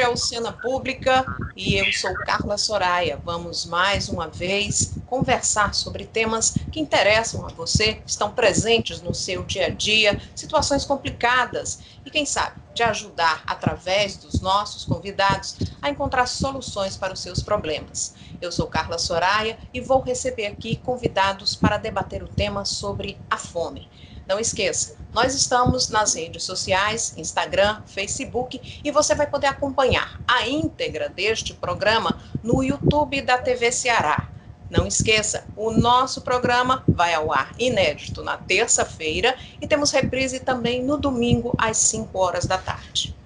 é o Cena Pública e eu sou Carla Soraya. Vamos mais uma vez conversar sobre temas que interessam a você, que estão presentes no seu dia a dia, situações complicadas e, quem sabe, te ajudar através dos nossos convidados a encontrar soluções para os seus problemas. Eu sou Carla Soraya e vou receber aqui convidados para debater o tema sobre a fome. Não esqueça, nós estamos nas redes sociais, Instagram, Facebook, e você vai poder acompanhar a íntegra deste programa no YouTube da TV Ceará. Não esqueça, o nosso programa vai ao ar inédito na terça-feira e temos reprise também no domingo às 5 horas da tarde.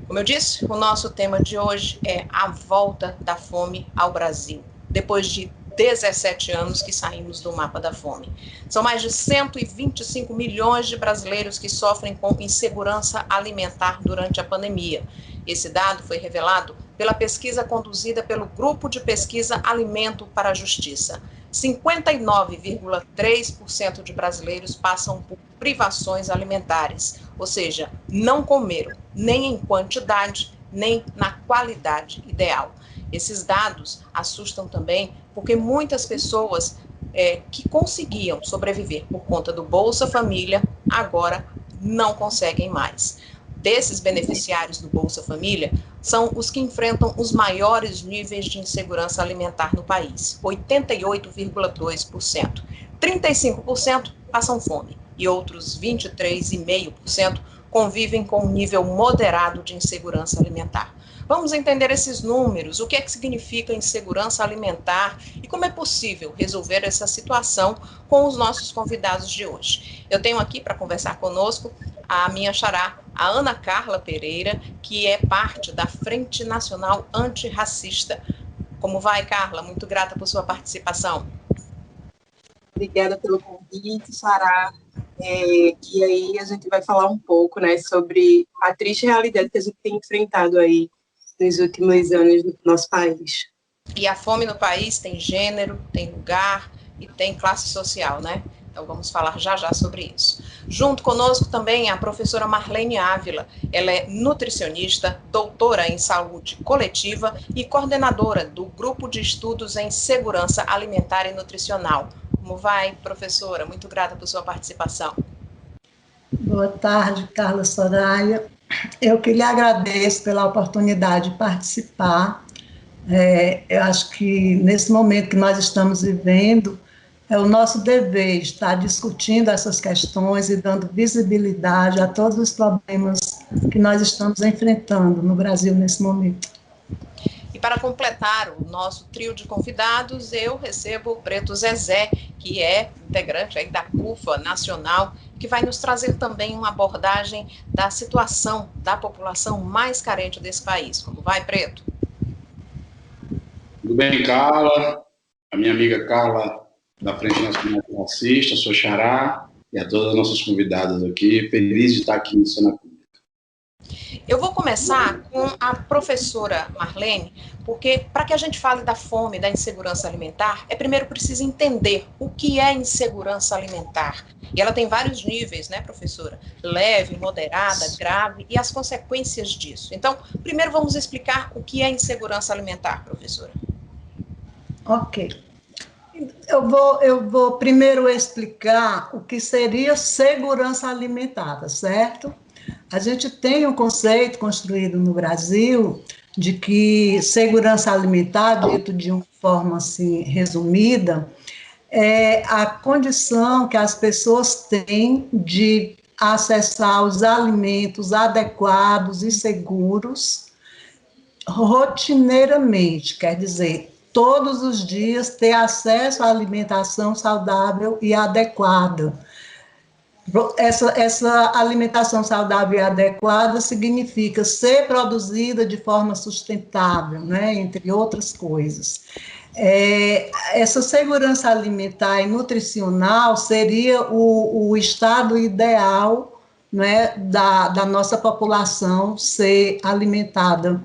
Como eu disse, o nosso tema de hoje é a volta da fome ao Brasil, depois de 17 anos que saímos do mapa da fome. São mais de 125 milhões de brasileiros que sofrem com insegurança alimentar durante a pandemia. Esse dado foi revelado pela pesquisa conduzida pelo Grupo de Pesquisa Alimento para a Justiça. 59,3% de brasileiros passam por privações alimentares, ou seja, não comeram nem em quantidade, nem na qualidade ideal. Esses dados assustam também porque muitas pessoas que conseguiam sobreviver por conta do Bolsa Família, agora não conseguem mais. Desses beneficiários do Bolsa Família, são os que enfrentam os maiores níveis de insegurança alimentar no país, 88,2%. 35% passam fome e outros 23,5% convivem com um nível moderado de insegurança alimentar. Vamos entender esses números, o que é que significa insegurança alimentar e como é possível resolver essa situação com os nossos convidados de hoje. Eu tenho aqui para conversar conosco a minha xará, a Ana Carla Pereira, que é parte da Frente Nacional Antirracista. Como vai, Carla? Muito grata por sua participação. Obrigada pelo convite, xará. E aí a gente vai falar um pouco, né, sobre a triste realidade que a gente tem enfrentado aí nos últimos anos no nosso país. E a fome no país tem gênero, tem lugar e tem classe social, né? Então vamos falar já já sobre isso. Junto conosco também a professora Marlene Ávila. Ela é nutricionista, doutora em saúde coletiva e coordenadora do Grupo de Estudos em Segurança Alimentar e Nutricional. Como vai, professora? Muito grata por sua participação. Boa tarde, Carla Soraya. Eu que lhe agradeço pela oportunidade de participar. Eu acho que nesse momento que nós estamos vivendo, é o nosso dever estar discutindo essas questões e dando visibilidade a todos os problemas que nós estamos enfrentando no Brasil nesse momento. E para completar o nosso trio de convidados, eu recebo o Preto Zezé, que é integrante aí da CUFA Nacional, que vai nos trazer também uma abordagem da situação da população mais carente desse país. Como vai, Preto? Tudo bem, Carla? A minha amiga Carla, da Frente Nacional Antirracista, sou xará, e a todas as nossas convidadas aqui, feliz de estar aqui no Cena Pública. Eu vou começar com a professora Marlene, porque para que a gente fale da fome, da insegurança alimentar, primeiro preciso entender o que é insegurança alimentar. E ela tem vários níveis, né, professora? Leve, moderada, grave e as consequências disso. Então, primeiro vamos explicar o que é insegurança alimentar, professora. Ok. Eu vou primeiro explicar o que seria segurança alimentar, certo? A gente tem um conceito construído no Brasil de que segurança alimentar, dito de uma forma assim resumida, é a condição que as pessoas têm de acessar os alimentos adequados e seguros rotineiramente, quer dizer, todos os dias ter acesso à alimentação saudável e adequada. Essa alimentação saudável e adequada significa ser produzida de forma sustentável, né, entre outras coisas. Essa segurança alimentar e nutricional seria o estado ideal, né, da nossa população ser alimentada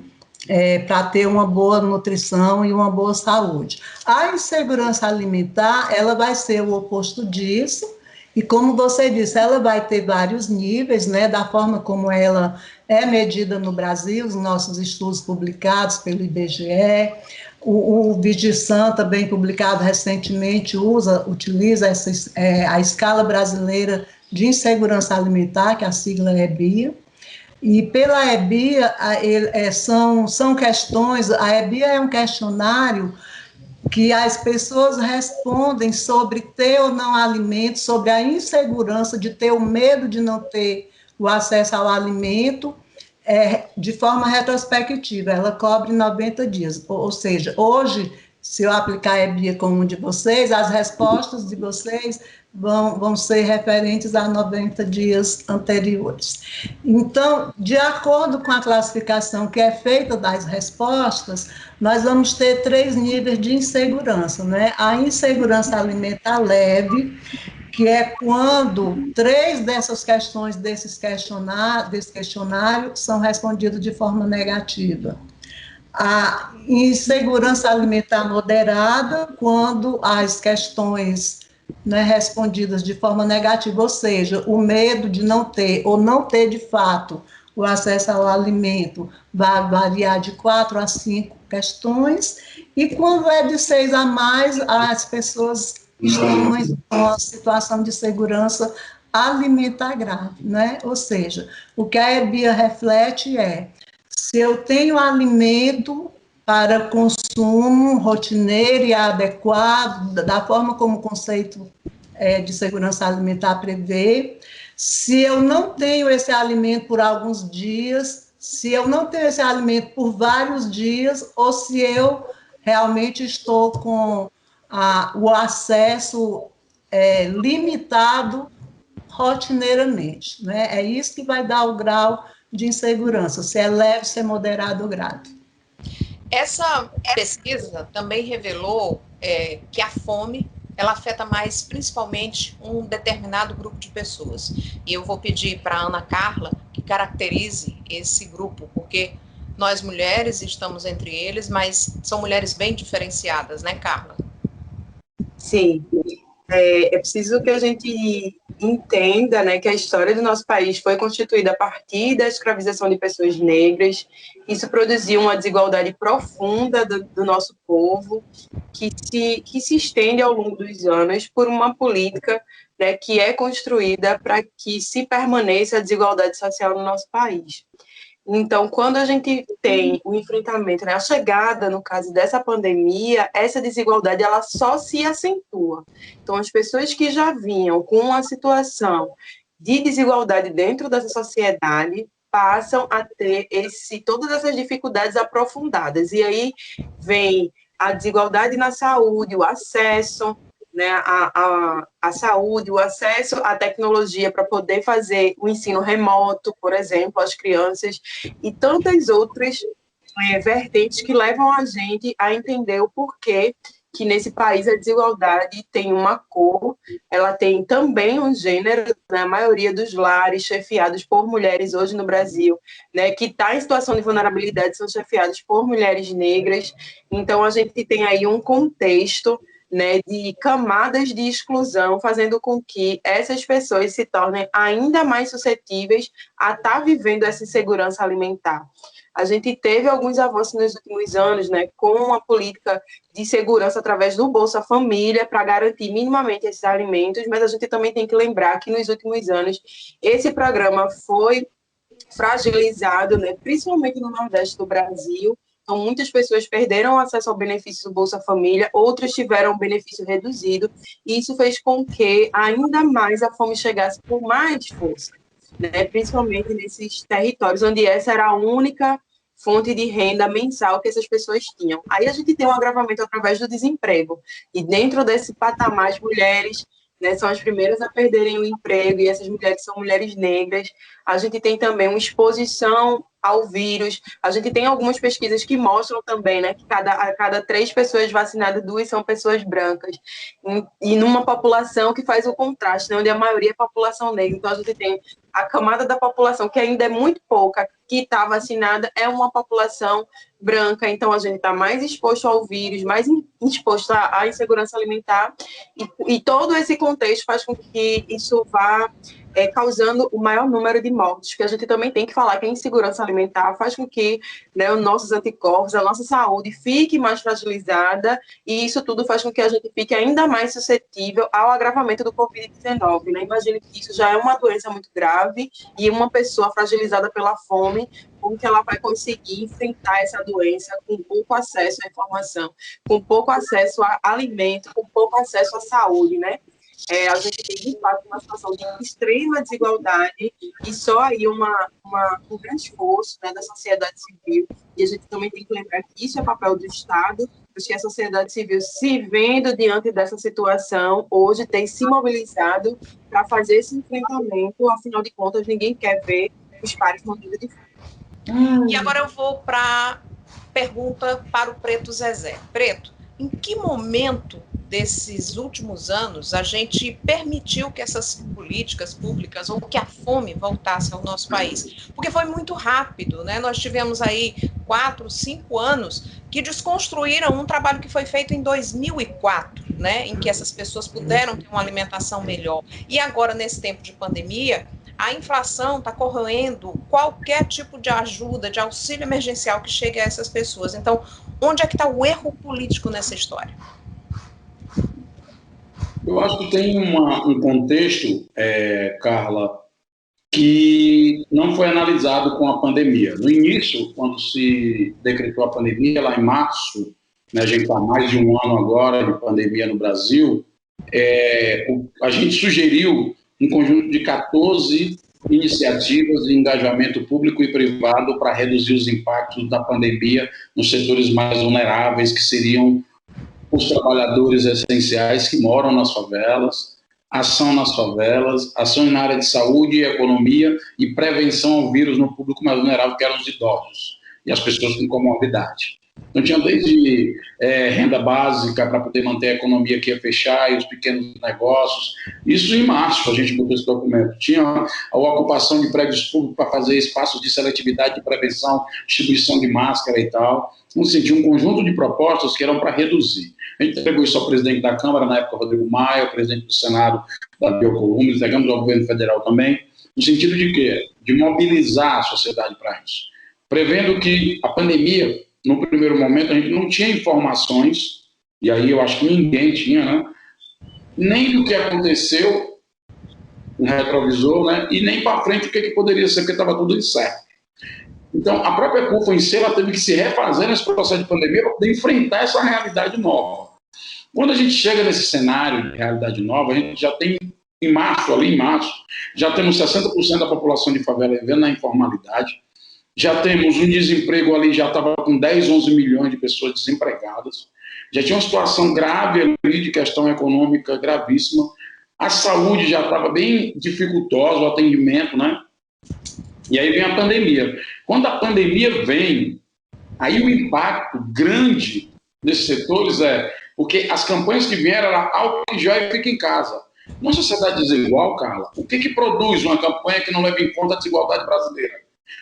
para ter uma boa nutrição e uma boa saúde. A insegurança alimentar, ela vai ser o oposto disso. E como você disse, ela vai ter vários níveis, né, da forma como ela é medida no Brasil, os nossos estudos publicados pelo IBGE, o Vigissan, também publicado recentemente, utiliza a escala brasileira de insegurança alimentar, que a sigla é EBIA, e pela EBIA, são questões, a EBIA é um questionário que as pessoas respondem sobre ter ou não alimento, sobre a insegurança de ter o medo de não ter o acesso ao alimento, de forma retrospectiva, ela cobre 90 dias, ou seja, hoje, se eu aplicar a EBIA com um de vocês, as respostas de vocês vão ser referentes a 90 dias anteriores. Então, de acordo com a classificação que é feita das respostas, nós vamos ter 3 níveis de insegurança, né? A insegurança alimentar leve, que é quando 3 dessas questões desse questionário são respondidas de forma negativa. A insegurança alimentar moderada, quando as questões, né, respondidas de forma negativa, ou seja, o medo de não ter ou não ter de fato o acesso ao alimento vai variar de 4 a 5 questões, e quando é de 6 a mais, as pessoas estão em uma situação de segurança alimentar grave, né? Ou seja, o que a EBIA reflete se eu tenho alimento para consumo rotineiro e adequado, da forma como o conceito de segurança alimentar prevê, se eu não tenho esse alimento por alguns dias, se eu não tenho esse alimento por vários dias, ou se eu realmente estou com o acesso limitado rotineiramente, né? É isso que vai dar o grau de insegurança, se é leve, se é moderado ou grave. Essa pesquisa também revelou que a fome ela afeta mais principalmente um determinado grupo de pessoas. E eu vou pedir para a Ana Carla que caracterize esse grupo, porque nós mulheres estamos entre eles, mas são mulheres bem diferenciadas, né, Carla? Sim, é preciso que a gente entenda, né, que a história do nosso país foi constituída a partir da escravização de pessoas negras. Isso produziu uma desigualdade profunda do nosso povo, que se estende ao longo dos anos por uma política, né, que é construída para que se permaneça a desigualdade social no nosso país. Então, quando a gente tem o enfrentamento, né, a chegada, no caso dessa pandemia, essa desigualdade ela só se acentua. Então, as pessoas que já vinham com uma situação de desigualdade dentro dessa sociedade passam a ter todas essas dificuldades aprofundadas. E aí vem a desigualdade na saúde, o acesso, né, a saúde, o acesso à tecnologia para poder fazer o ensino remoto, por exemplo, às crianças, e tantas outras vertentes que levam a gente a entender o porquê que nesse país a desigualdade tem uma cor, ela tem também um gênero, né, a maioria dos lares chefiados por mulheres hoje no Brasil, né, que está em situação de vulnerabilidade, são chefiados por mulheres negras. Então a gente tem aí um contexto, né, de camadas de exclusão, fazendo com que essas pessoas se tornem ainda mais suscetíveis a estar vivendo essa insegurança alimentar. A gente teve alguns avanços nos últimos anos, né, com a política de segurança através do Bolsa Família para garantir minimamente esses alimentos, mas a gente também tem que lembrar que nos últimos anos esse programa foi fragilizado, né, principalmente no Nordeste do Brasil. Então, muitas pessoas perderam acesso ao benefício do Bolsa Família, outras tiveram um benefício reduzido, e isso fez com que ainda mais a fome chegasse com mais força, né? Principalmente nesses territórios onde essa era a única fonte de renda mensal que essas pessoas tinham. Aí a gente tem um agravamento através do desemprego, e dentro desse patamar, as mulheres, né, são as primeiras a perderem o emprego, e essas mulheres são mulheres negras. A gente tem também uma exposição ao vírus. A gente tem algumas pesquisas que mostram também, né, que a cada 3 pessoas vacinadas, 2 são pessoas brancas. E numa população que faz o contraste, né, onde a maioria é população negra. Então, a gente tem a camada da população, que ainda é muito pouca, que está vacinada, é uma população branca. Então, a gente está mais exposto ao vírus, mais exposto à insegurança alimentar. E todo esse contexto faz com que isso vá causando o maior número de mortes, porque a gente também tem que falar que a insegurança alimentar faz com que, né, os nossos anticorpos, a nossa saúde fique mais fragilizada, e isso tudo faz com que a gente fique ainda mais suscetível ao agravamento do Covid-19, né? Imagine que isso já é uma doença muito grave, e uma pessoa fragilizada pela fome, como que ela vai conseguir enfrentar essa doença com pouco acesso à informação, com pouco acesso a alimento, com pouco acesso à saúde, né? A gente tem, de fato, uma situação de extrema desigualdade e só aí um grande esforço, né, da sociedade civil. E a gente também tem que lembrar que isso é papel do Estado, porque a sociedade civil, se vendo diante dessa situação, hoje tem se mobilizado para fazer esse enfrentamento. Afinal de contas, ninguém quer ver os pares morrendo de fome. E agora eu vou para a pergunta para o Preto Zezé. Preto, em que momento desses últimos anos a gente permitiu que essas políticas públicas ou que a fome voltasse ao nosso país? Porque foi muito rápido, né? Nós tivemos aí 4, 5 anos que desconstruíram um trabalho que foi feito em 2004, né? Em que essas pessoas puderam ter uma alimentação melhor. E agora, nesse tempo de pandemia, a inflação está corroendo qualquer tipo de ajuda, de auxílio emergencial que chegue a essas pessoas. Então, onde é que está o erro político nessa história? Eu acho que tem um contexto, Carla, que não foi analisado com a pandemia. No início, quando se decretou a pandemia, lá em março, né, a gente está há mais de um ano agora de pandemia no Brasil, a gente sugeriu um conjunto de 14 iniciativas de engajamento público e privado para reduzir os impactos da pandemia nos setores mais vulneráveis, que seriam os trabalhadores essenciais que moram nas favelas, ação nas favelas, ação na área de saúde e economia e prevenção ao vírus no público mais vulnerável, que eram os idosos e as pessoas com comorbidade. Então, tinha desde renda básica para poder manter a economia que ia fechar e os pequenos negócios. Isso em março, a gente botou esse documento. Tinha a ocupação de prédios públicos para fazer espaços de seletividade de prevenção, distribuição de máscara e tal. Então, tinha um conjunto de propostas que eram para reduzir. A gente entregou isso ao presidente da Câmara, na época, Rodrigo Maia, ao presidente do Senado, Davi Alcolumbre, entregamos ao governo federal também, no sentido de quê? De mobilizar a sociedade para isso. Prevendo que a pandemia, no primeiro momento, a gente não tinha informações, e aí eu acho que ninguém tinha, né? Nem do que aconteceu no retrovisor, né? E nem para frente o que poderia ser, porque estava tudo incerto. Então, a própria CUFA em si, ela teve que se refazer nesse processo de pandemia para poder enfrentar essa realidade nova. Quando a gente chega nesse cenário de realidade nova, a gente já tem, em março, já temos 60% da população de favela vivendo na informalidade, já temos um desemprego ali, já estava com 10, 11 milhões de pessoas desempregadas, já tinha uma situação grave ali de questão econômica gravíssima, a saúde já estava bem dificultosa, o atendimento, né? E aí vem a pandemia. Quando a pandemia vem, aí o impacto grande desses setores porque as campanhas que vieram eram álcool em gel e fica em casa. Numa sociedade desigual, Carla, o que produz uma campanha que não leva em conta a desigualdade brasileira?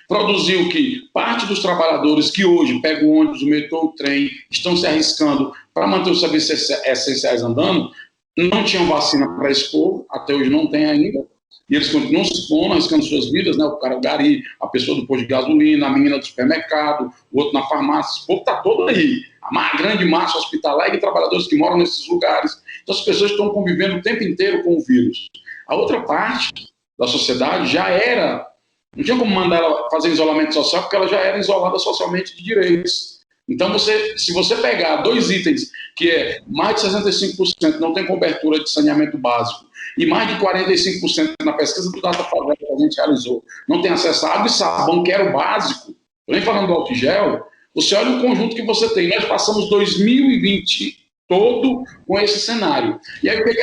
Produziu que parte dos trabalhadores que hoje pegam o ônibus, o metrô, o trem, estão se arriscando para manter os serviços essenciais andando, não tinham vacina para esse povo, até hoje não tem ainda, e eles continuam se expondo, arriscando suas vidas, né? O cara, o gari, a pessoa do posto de gasolina, a menina do supermercado, o outro na farmácia, esse povo está todo aí. A grande massa hospitalar e de trabalhadores que moram nesses lugares. Então as pessoas estão convivendo o tempo inteiro com o vírus. A outra parte da sociedade já era, não tinha como mandar ela fazer isolamento social, porque ela já era isolada socialmente de direitos. Então, se você pegar 2 itens, que é mais de 65% não tem cobertura de saneamento básico, e mais de 45% na pesquisa do Data Favela que a gente realizou, não tem acesso a água e sabão, que era o básico, nem falando do álcool gel, você olha o conjunto que você tem. Nós passamos 2020 todo com esse cenário. E aí, o que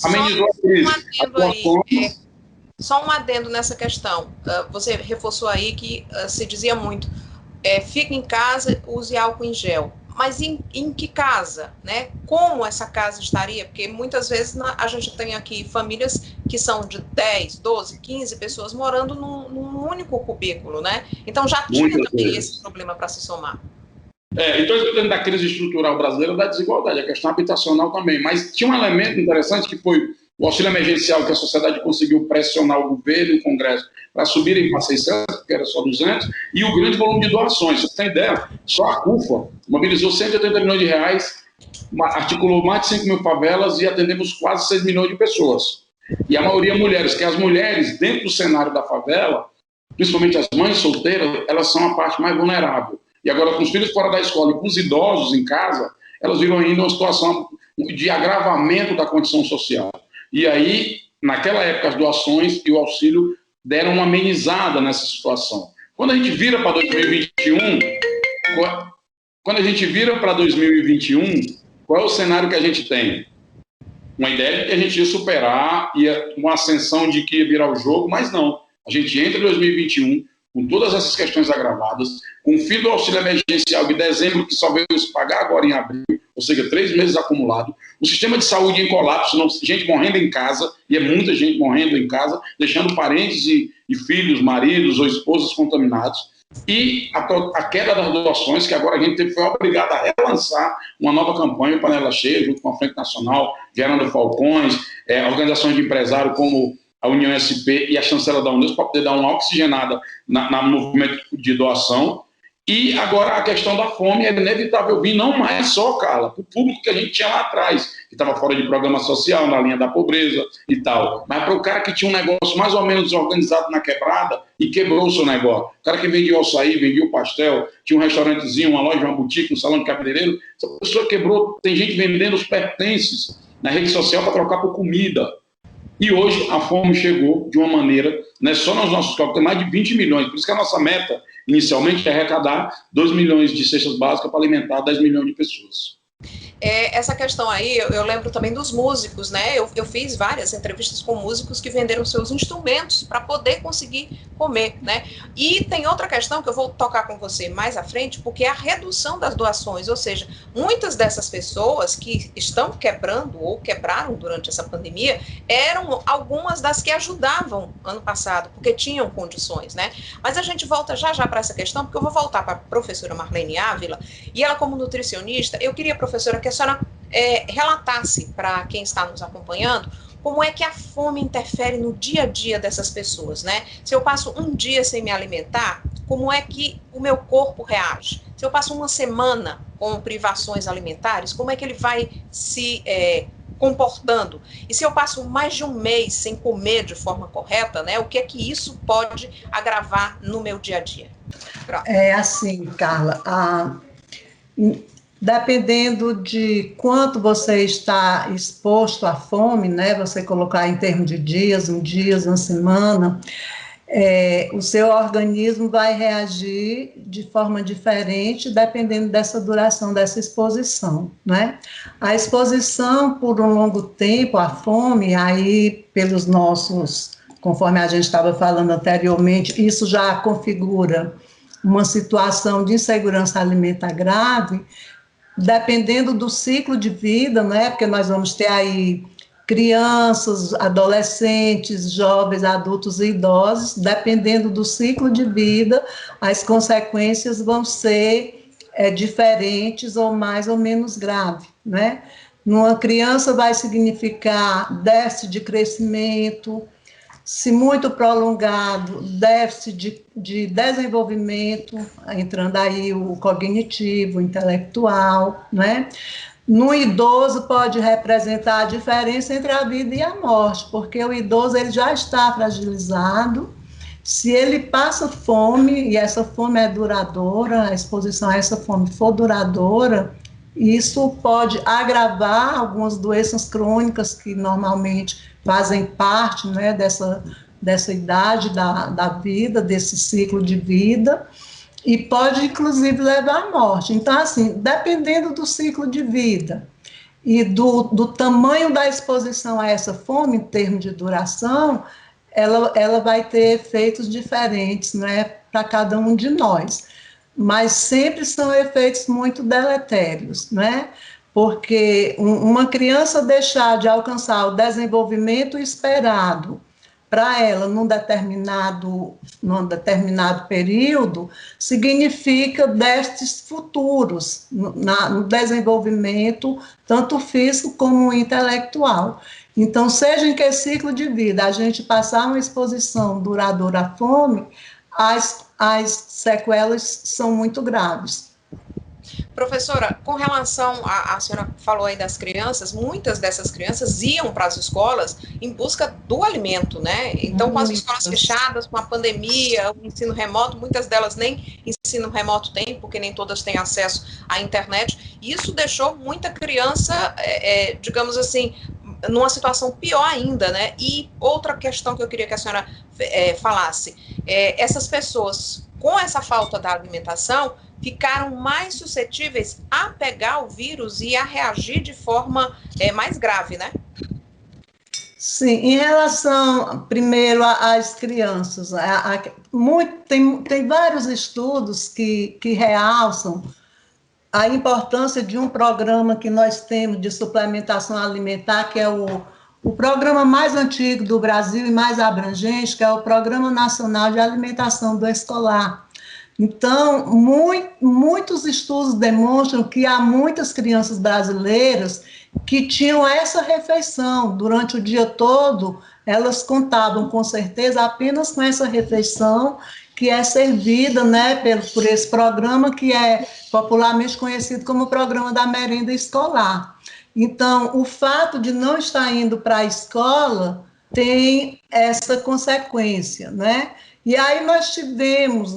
amenizou a crise? Só um adendo nessa questão. Você reforçou aí que se dizia muito, fique em casa, use álcool em gel. Mas em que casa, né? Como essa casa estaria? Porque muitas vezes a gente tem aqui famílias que são de 10, 12, 15 pessoas morando num único cubículo, né? Então já tinha também esse problema para se somar. Então, dentro da crise estrutural brasileira, da desigualdade, a questão habitacional também. Mas tinha um elemento interessante que foi o auxílio emergencial, que a sociedade conseguiu pressionar o governo e o Congresso para subirem para 600, porque era só 200, e o grande volume de doações. Você tem ideia? Só a CUFA mobilizou 180 milhões de reais, articulou mais de 5 mil favelas e atendemos quase 6 milhões de pessoas. E a maioria mulheres, que as mulheres, dentro do cenário da favela, principalmente as mães solteiras, elas são a parte mais vulnerável. E agora, com os filhos fora da escola e com os idosos em casa, elas viram ainda uma situação de agravamento da condição social. E aí, naquela época, as doações e o auxílio deram uma amenizada nessa situação. Quando a gente vira para 2021, qual é o cenário que a gente tem? Uma ideia de que a gente ia superar, uma ascensão de que ia virar o jogo, mas não. A gente entra em 2021 com todas essas questões agravadas, com o fim do auxílio emergencial de dezembro, que só veio se pagar agora em abril, ou seja, 3 meses acumulado, o sistema de saúde em colapso, gente morrendo em casa, e é muita gente morrendo em casa, deixando parentes e filhos, maridos ou esposas contaminados, e a queda das doações, que agora a gente foi obrigado a relançar uma nova campanha, Panela Cheia, junto com a Frente Nacional, Gerando Falcões, organizações de empresários como a União SP e a Chancela da Unesco, para poder dar uma oxigenada no movimento de doação. E agora a questão da fome é inevitável vir, não mais só, Carla, para o público que a gente tinha lá atrás, que estava fora de programa social, na linha da pobreza e tal, mas para o cara que tinha um negócio mais ou menos desorganizado na quebrada e quebrou o seu negócio. O cara que vendia o açaí, vendia o pastel, tinha um restaurantezinho, uma loja, uma boutique, um salão de cabeleireiro, essa pessoa quebrou. Tem gente vendendo os pertences na rede social para trocar por comida. E hoje a fome chegou de uma maneira, né, só nos nossos cálculos, tem mais de 20 milhões. Por isso que a nossa meta, inicialmente, é arrecadar 2 milhões de cestas básicas para alimentar 10 milhões de pessoas. Essa questão aí, eu lembro também dos músicos, né? Eu fiz várias entrevistas com músicos que venderam seus instrumentos para poder conseguir comer, né? E tem outra questão que eu vou tocar com você mais à frente, porque é a redução das doações, ou seja, muitas dessas pessoas que estão quebrando ou quebraram durante essa pandemia eram algumas das que ajudavam ano passado, porque tinham condições, né? Mas a gente volta já para essa questão, porque eu vou voltar para a professora Marlene Ávila, e ela como nutricionista, eu queria, professora, que a senhora relatasse para quem está nos acompanhando como é que a fome interfere no dia a dia dessas pessoas, né? Se eu passo um dia sem me alimentar, como é que o meu corpo reage? Se eu passo uma semana com privações alimentares, como é que ele vai se comportando? E se eu passo mais de um mês sem comer de forma correta, né? O que é que isso pode agravar no meu dia a dia? Pronto. É assim, Carla, dependendo de quanto você está exposto à fome, né, você colocar em termos de dias, uma semana, o seu organismo vai reagir de forma diferente, dependendo dessa duração dessa exposição, né? A exposição por um longo tempo à fome, aí pelos nossos, conforme a gente estava falando anteriormente, isso já configura uma situação de insegurança alimentar grave, dependendo do ciclo de vida, né? Porque nós vamos ter aí crianças, adolescentes, jovens, adultos e idosos, dependendo do ciclo de vida, as consequências vão ser diferentes ou mais ou menos graves, né? Numa criança vai significar déficit de crescimento, se muito prolongado, déficit de desenvolvimento, entrando aí o cognitivo, o intelectual, né? No idoso pode representar a diferença entre a vida e a morte, porque o idoso ele já está fragilizado, se ele passa fome, e essa fome é duradoura, a exposição a essa fome for duradoura, isso pode agravar algumas doenças crônicas que normalmente fazem parte, né, dessa idade da vida, desse ciclo de vida, e pode, inclusive, levar à morte. Então, assim, dependendo do ciclo de vida e do tamanho da exposição a essa fome, em termos de duração, ela vai ter efeitos diferentes, né, para cada um de nós. Mas sempre são efeitos muito deletérios, né? Porque uma criança deixar de alcançar o desenvolvimento esperado para ela num determinado período, significa déficits futuros no desenvolvimento, tanto físico como intelectual. Então, seja em que ciclo de vida a gente passar uma exposição duradoura à fome, as sequelas são muito graves. Professora, com relação a senhora falou aí das crianças, muitas dessas crianças iam para as escolas em busca do alimento, né? Então, com as escolas fechadas, com a pandemia, o ensino remoto, muitas delas nem ensino remoto têm, porque nem todas têm acesso à internet. Isso deixou muita criança, digamos assim, numa situação pior ainda, né? E outra questão que eu queria que a senhora falasse, essas pessoas, com essa falta da alimentação, ficaram mais suscetíveis a pegar o vírus e a reagir de forma mais grave, né? Sim, em relação, primeiro, às crianças, tem vários estudos que realçam a importância de um programa que nós temos de suplementação alimentar, que é o programa mais antigo do Brasil e mais abrangente, que é o Programa Nacional de Alimentação do Escolar. Então, muitos estudos demonstram que há muitas crianças brasileiras que tinham essa refeição durante o dia todo, elas contavam com certeza apenas com essa refeição que é servida, né, por esse programa que é popularmente conhecido como o Programa da Merenda Escolar. Então, o fato de não estar indo para a escola tem essa consequência, né? E aí nós tivemos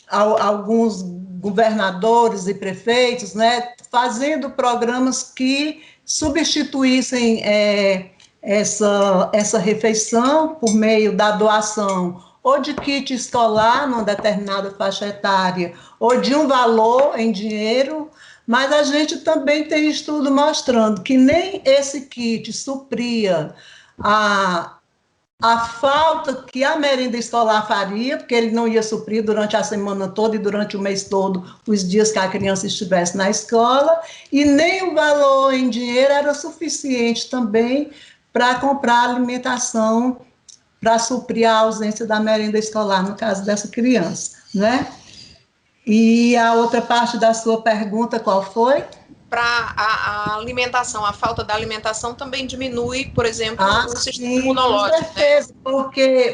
alguns governadores e prefeitos, né, fazendo programas que substituíssem essa refeição por meio da doação ou de kit escolar numa determinada faixa etária, ou de um valor em dinheiro, mas a gente também tem estudo mostrando que nem esse kit supria a falta que a merenda escolar faria, porque ele não ia suprir durante a semana toda e durante o mês todo os dias que a criança estivesse na escola, e nem o valor em dinheiro era suficiente também para comprar alimentação para suprir a ausência da merenda escolar, no caso dessa criança, né? E a outra parte da sua pergunta, qual foi? Para a alimentação, a falta da alimentação também diminui, por exemplo, o sistema imunológico. Com certeza, né?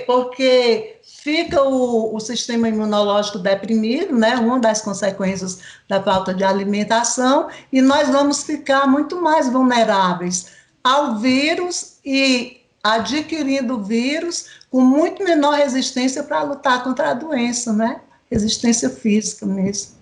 porque fica o sistema imunológico deprimido, né? Uma das consequências da falta de alimentação, e nós vamos ficar muito mais vulneráveis ao vírus e adquirindo vírus com muito menor resistência para lutar contra a doença, né? Resistência física mesmo.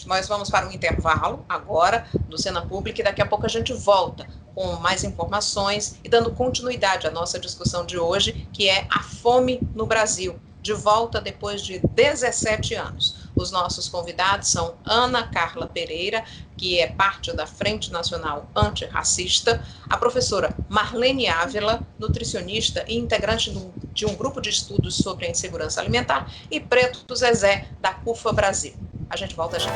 Nós vamos para um intervalo agora do Cena Pública e daqui a pouco a gente volta com mais informações e dando continuidade à nossa discussão de hoje, que é a fome no Brasil, de volta depois de 17 anos. Os nossos convidados são Ana Carla Pereira, que é parte da Frente Nacional Antirracista, a professora Marlene Ávila, nutricionista e integrante de um grupo de estudos sobre a insegurança alimentar, e Preto Zezé, da CUFA Brasil. A gente volta já.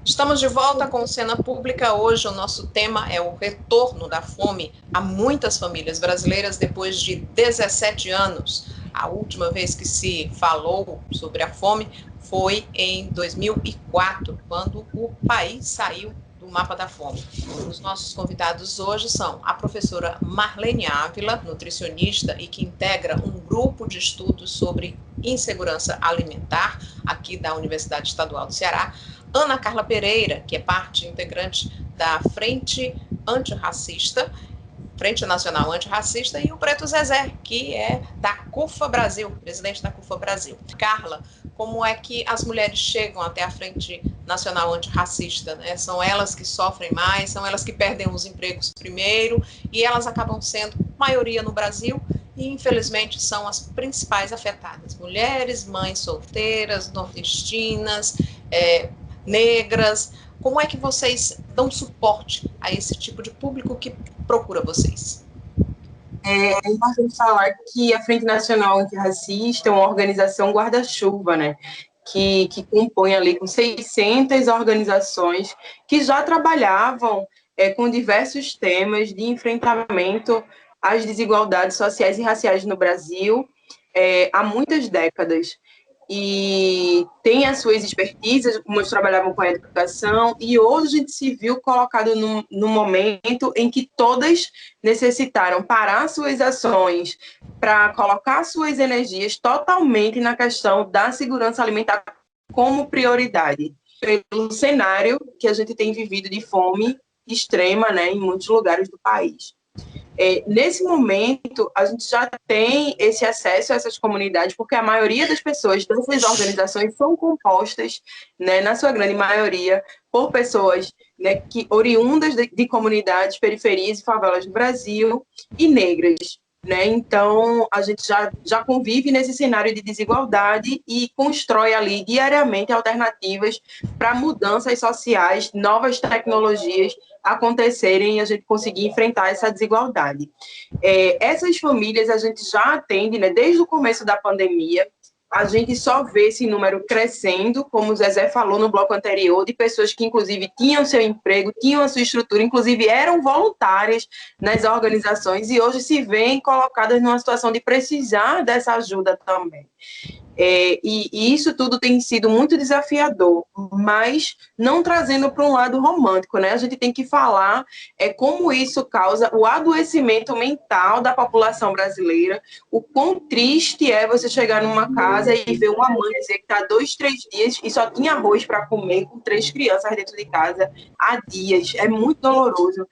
Estamos de volta com o Cena Pública. Hoje o nosso tema é o retorno da fome a muitas famílias brasileiras depois de 17 anos. A última vez que se falou sobre a fome foi em 2004, quando o país saiu do mapa da fome. Os nossos convidados hoje são a professora Marlene Ávila, nutricionista e que integra um grupo de estudos sobre insegurança alimentar aqui da Universidade Estadual do Ceará, Ana Carla Pereira, que é parte integrante da Frente Antirracista, Frente Nacional Antirracista, e o Preto Zezé, que é da CUFA Brasil, presidente da CUFA Brasil. Carla, como é que as mulheres chegam até a Frente Nacional Antirracista, né? São elas que sofrem mais, são elas que perdem os empregos primeiro, e elas acabam sendo maioria no Brasil, e infelizmente são as principais afetadas. Mulheres, mães solteiras, nordestinas, negras. Como é que vocês dão suporte a esse tipo de público que procura vocês? É importante falar que a Frente Nacional Antirracista é uma organização guarda-chuva, né? Que compõe ali com 600 organizações que já trabalhavam com diversos temas de enfrentamento às desigualdades sociais e raciais no Brasil há muitas décadas. E tem as suas expertises, como eles trabalhavam com a educação, e hoje a gente se viu colocado no momento em que todas necessitaram parar suas ações para colocar suas energias totalmente na questão da segurança alimentar como prioridade, pelo cenário que a gente tem vivido de fome extrema, né, em muitos lugares do país. Nesse momento, a gente já tem esse acesso a essas comunidades, porque a maioria das pessoas dessas organizações são compostas, né, na sua grande maioria, por pessoas, né, oriundas de comunidades, periferias e favelas do Brasil e negras. Né? Então, a gente já convive nesse cenário de desigualdade e constrói ali diariamente alternativas para mudanças sociais, novas tecnologias acontecerem e a gente conseguir enfrentar essa desigualdade. Essas famílias a gente já atende, né, desde o começo da pandemia. A gente só vê esse número crescendo, como o Zezé falou no bloco anterior, de pessoas que, inclusive, tinham seu emprego, tinham a sua estrutura, inclusive eram voluntárias nas organizações e hoje se veem colocadas numa situação de precisar dessa ajuda também. E isso tudo tem sido muito desafiador, mas não trazendo para um lado romântico, né? A gente tem que falar como isso causa o adoecimento mental da população brasileira, o quão triste é você chegar numa casa e ver uma mãe dizer que está 2, 3 dias e só tinha arroz para comer com 3 crianças dentro de casa há dias. É muito doloroso.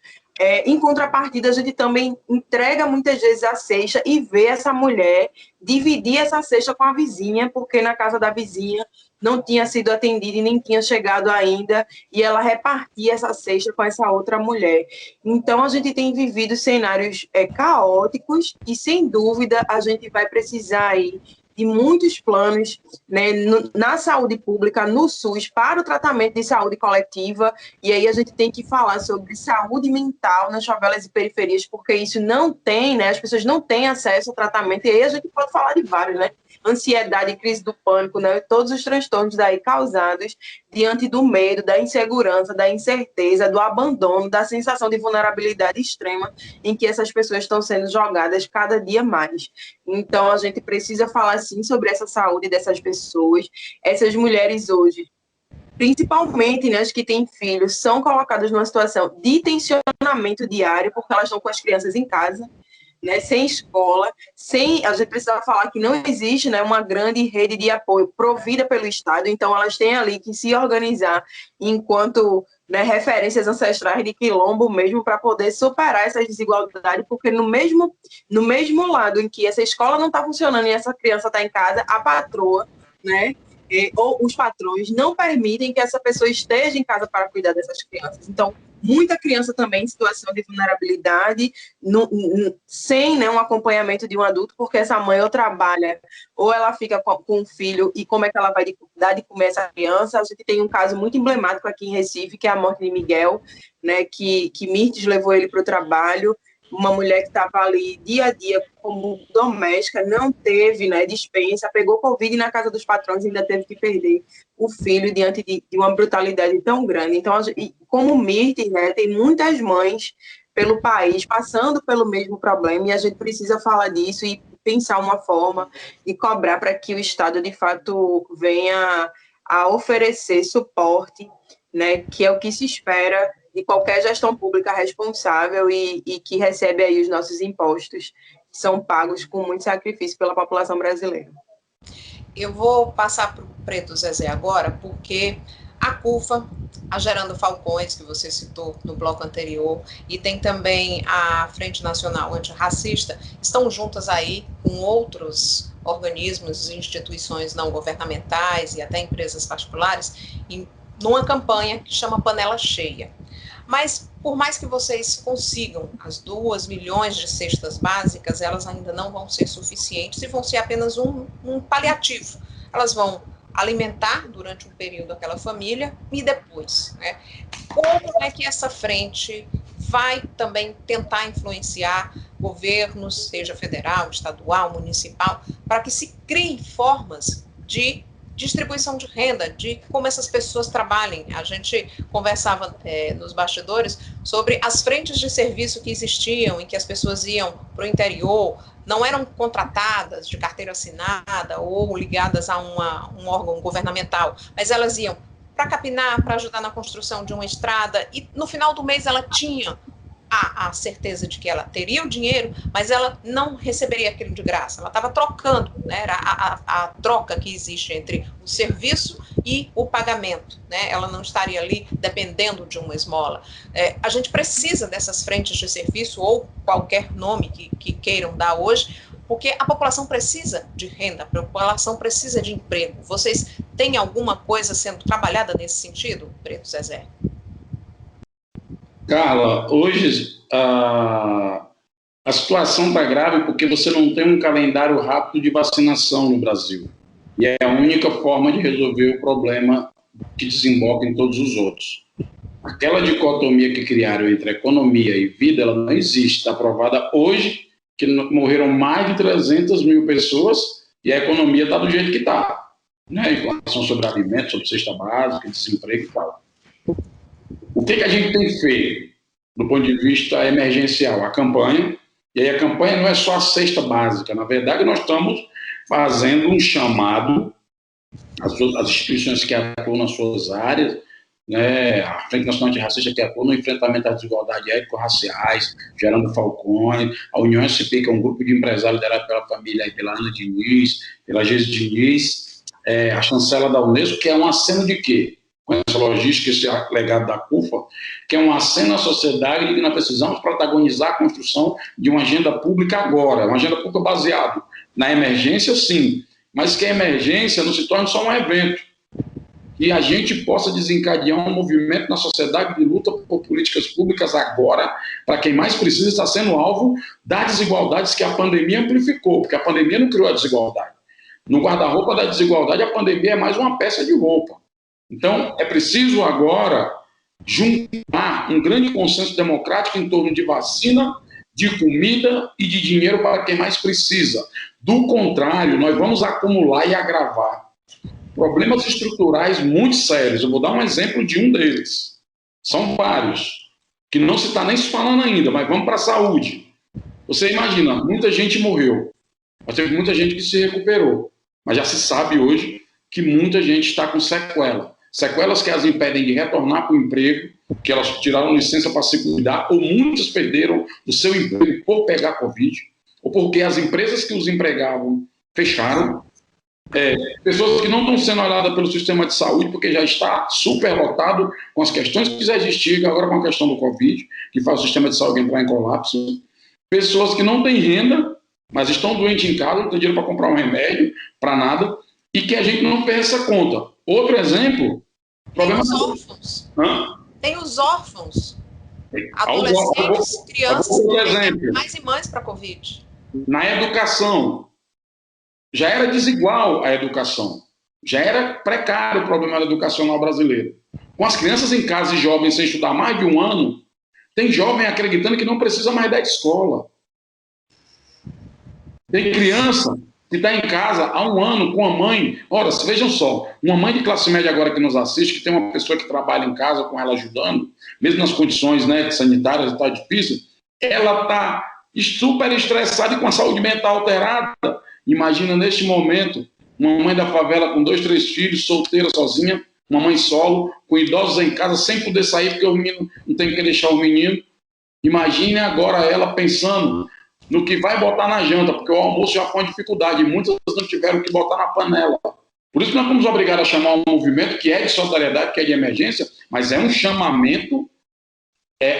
Em contrapartida, a gente também entrega muitas vezes a cesta e vê essa mulher dividir essa cesta com a vizinha, porque na casa da vizinha não tinha sido atendida e nem tinha chegado ainda, e ela repartia essa cesta com essa outra mulher. Então, a gente tem vivido cenários caóticos e, sem dúvida, a gente vai precisar aí de muitos planos, né, na saúde pública, no SUS, para o tratamento de saúde coletiva, e aí a gente tem que falar sobre saúde mental nas favelas e periferias, porque isso não tem, né, as pessoas não têm acesso ao tratamento, e aí a gente pode falar de vários, né, ansiedade, crise do pânico, né, todos os transtornos daí causados diante do medo, da insegurança, da incerteza, do abandono, da sensação de vulnerabilidade extrema em que essas pessoas estão sendo jogadas cada dia mais. Então, a gente precisa falar, sim, sobre essa saúde dessas pessoas. Essas mulheres hoje, principalmente, né, as que têm filhos, são colocadas numa situação de tensionamento diário, porque elas estão com as crianças em casa, né, sem escola, a gente precisa falar que não existe, né, uma grande rede de apoio provida pelo Estado, então elas têm ali que se organizar enquanto, né, referências ancestrais de quilombo mesmo, para poder superar essas desigualdades, porque no mesmo lado em que essa escola não está funcionando e essa criança está em casa, a patroa, né, ou os patrões não permitem que essa pessoa esteja em casa para cuidar dessas crianças. Então, muita criança também em situação de vulnerabilidade, sem, né, um acompanhamento de um adulto, porque essa mãe ou trabalha, ou ela fica com o filho, e como é que ela vai dar de comer essa criança? A gente tem um caso muito emblemático aqui em Recife, que é a morte de Miguel, né, que Mirtes levou ele para o trabalho, uma mulher que estava ali dia a dia como doméstica, não teve, né, dispensa, pegou Covid na casa dos patrões e ainda teve que perder o filho diante de uma brutalidade tão grande. Então, como Mirtes, né, tem muitas mães pelo país passando pelo mesmo problema e a gente precisa falar disso e pensar uma forma de cobrar para que o Estado, de fato, venha a oferecer suporte, né, que é o que se espera de qualquer gestão pública responsável e que recebe aí os nossos impostos, que são pagos com muito sacrifício pela população brasileira. Eu vou passar para o Preto Zezé agora, porque a CUFA, a Gerando Falcões, que você citou no bloco anterior, e tem também a Frente Nacional Antirracista, estão juntas aí com outros organismos e instituições não governamentais e até empresas particulares, numa campanha que chama Panela Cheia. Mas, por mais que vocês consigam as 2 milhões de cestas básicas, elas ainda não vão ser suficientes e vão ser apenas um paliativo. Elas vão alimentar durante um período aquela família e depois, né? Como é que essa frente vai também tentar influenciar governos, seja federal, estadual, municipal, para que se criem formas de distribuição de renda, de como essas pessoas trabalhem. A gente conversava nos bastidores sobre as frentes de serviço que existiam, em que as pessoas iam para o interior, não eram contratadas de carteira assinada ou ligadas a um órgão governamental, mas elas iam para capinar, para ajudar na construção de uma estrada, e no final do mês ela tinha a certeza de que ela teria o dinheiro, mas ela não receberia aquilo de graça, ela estava trocando, né? Era a troca que existe entre o serviço e o pagamento, né? Ela não estaria ali dependendo de uma esmola. A gente precisa dessas frentes de serviço, ou qualquer nome que queiram dar hoje, porque a população precisa de renda, a população precisa de emprego. Vocês têm alguma coisa sendo trabalhada nesse sentido, Preto Zezé? Carla, hoje a situação está grave porque você não tem um calendário rápido de vacinação no Brasil. E é a única forma de resolver o problema que desemboca em todos os outros. Aquela dicotomia que criaram entre economia e vida, ela não existe. Está provada hoje que morreram mais de 300 mil pessoas e a economia está do jeito que está. Né? Inflação sobre alimentos, sobre cesta básica, desemprego e tal. O que a gente tem feito do ponto de vista emergencial? A campanha, e aí a campanha não é só a cesta básica, na verdade nós estamos fazendo um chamado às instituições que atuam nas suas áreas, né, a Frente Nacional Antirracista que atua no enfrentamento às desigualdades étnico-raciais, Gerando Falcone, a União SP, que é um grupo de empresários liderado pela família, pela Ana Diniz, pela Geise Diniz, a chancela da Unesco, que é um aceno de quê? Com essa logística, esse legado da CUFA, que é um aceno à sociedade de que nós precisamos protagonizar a construção de uma agenda pública agora, uma agenda pública baseada na emergência, sim, mas que a emergência não se torne só um evento, que a gente possa desencadear um movimento na sociedade de luta por políticas públicas agora, para quem mais precisa estar sendo alvo das desigualdades que a pandemia amplificou, porque a pandemia não criou a desigualdade. No guarda-roupa da desigualdade, a pandemia é mais uma peça de roupa. Então, é preciso agora juntar um grande consenso democrático em torno de vacina, de comida e de dinheiro para quem mais precisa. Do contrário, nós vamos acumular e agravar problemas estruturais muito sérios. Eu vou dar um exemplo de um deles. São vários, que não se está nem se falando ainda, mas vamos para a saúde. Você imagina, muita gente morreu, mas teve muita gente que se recuperou. Mas já se sabe hoje que muita gente está com sequelas que as impedem de retornar para o emprego, que elas tiraram licença para se cuidar, ou muitas perderam o seu emprego por pegar Covid, ou porque as empresas que os empregavam fecharam, pessoas que não estão sendo olhadas pelo sistema de saúde, porque já está superlotado com as questões que já existiam, agora com a questão do Covid, que faz o sistema de saúde entrar em colapso, pessoas que não têm renda, mas estão doentes em casa, não têm dinheiro para comprar um remédio, para nada, e que a gente não fez essa conta. Outro exemplo... Tem os órfãos. Tem os órfãos. Adolescentes, crianças que têm pais e mães para Covid. Na educação, já era desigual a educação. Já era precário o problema educacional brasileiro. Com as crianças em casa e jovens sem estudar mais de um ano, tem jovem acreditando que não precisa mais da escola. Tem criança que está em casa há um ano com a mãe. Ora, vejam só, uma mãe de classe média agora que nos assiste, que tem uma pessoa que trabalha em casa com ela ajudando, mesmo nas condições, né, sanitárias e tal difíceis, ela está super estressada e com a saúde mental alterada. Imagina neste momento, uma mãe da favela com 2, 3 filhos, solteira, sozinha, uma mãe solo, com idosos em casa, sem poder sair porque o menino não tem que deixar o menino. Imagine agora ela pensando no que vai botar na janta, porque o almoço já foi uma dificuldade, muitas não tiveram que botar na panela. Por isso que nós fomos obrigados a chamar um movimento que é de solidariedade, que é de emergência, mas é um chamamento